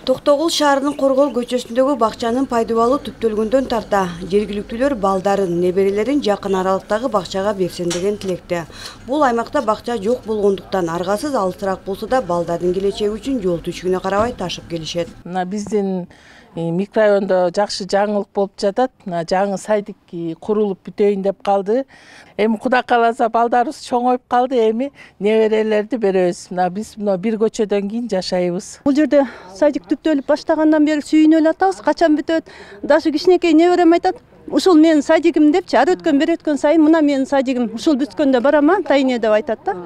Токтогул шаарынын Коргол көчөсүндөгү бакчанын пайдубалы түптөлгөндөн тарта жергиликтүүлөр балдарын, неберелерин жакын аралыктагы бакчага берсин деген тилекте. Бул аймакта бакча жок болгондуктан аргасыз алысыраак болсо да балдардын келечеги үчүн жол түшүгүнө карабай ташып келишет. Биздин микрорайондо жакшы жаңылык болуп жатат. Жаңы садик курулуп бүтөйүн деп калды. Эми Кудай кааласа балдарыбыз чоңоюп калды, эми неберелерди беребиз. Биз бир көчөдөн кийин жашайбыз. Бул жерде садик түптөлүп баштагандан бери сүйүнүп эле атабыз. Качан бүтөт? Даже кичинекей неберем айтат. Ушул менин садигим депчи, ар өткөн сайын мына менин садигим ушул бүткөндө барама, тайне деп айтат да.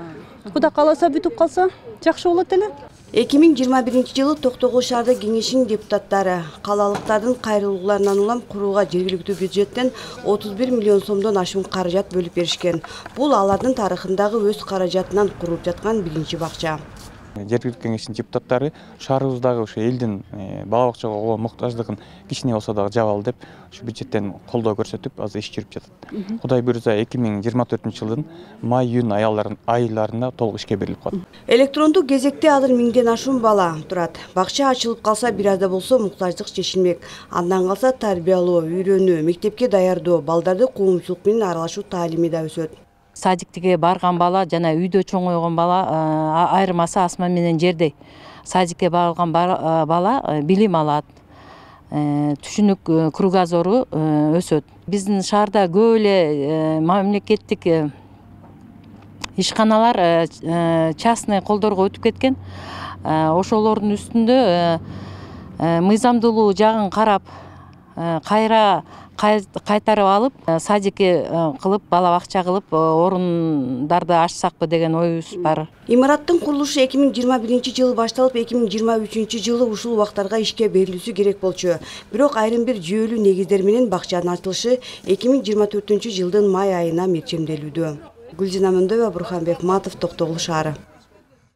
Кудай кааласа бүтүп калса жакшы болот эле. 2021 Токтогул шаардык кеңешинин депутаттары калалыктардын кайрылууларынан улам курууга жергиликтүү бюджеттен 31 миллион сомдон ашуун каражат бөлүп беришкен. Бул алардын тарыхындагы өз каражатынан курулуп жаткан биринчи бакча. Жергиликтүү кеңештин депутаттары шаарыбыздагы ушу элдин бала бакчага болгон муктаждыгын кичине болсо дагы жабалы деп ушу бюджеттен колдоо көрсөтүп азыр иш жүрүп жатат. Кудай буйрса 2024-жылдын май-июнь айларында толук ишке берилип калат. Электрондук кезекте азыр 1000ден ашуун бала турат. Бакча ачылып калса бир азда болсо муктаждык чечилмек. Андан калса тарбиялоо, үйрөнүү, мектепке даярдоо, балдарды коомчулук менен аралашуу таалими да өсөт. Садиктиге барган бала жана үйдө чоңойгон бала айырмасы асман менен жердей. Садикке барган бала билим алат, түшүнүк кругозору өсөт. Биздин шаарда көп эле мамлекеттик ишканалар частный колдорго өтүп кеткен. Ошолордун үстүндө мыйзамдуулуу жагын карап, кайра кайтарып алып, садикке кылып, бала бакча кылып, орундарды ачсакпы деген оюбуз бар. Имараттын курулушу 2021-жылы башталып, 2023-жылы ушул убактарга ишке берилүүсү керек болчу. Бирок айрым бир жүйөлүү негиздер менен бакчанын ачылышы 2024-жылдын май айына мерчемделүүдө. Гүлжина Мөндөгова, Бурхан Бекматов, Токтогул шаары.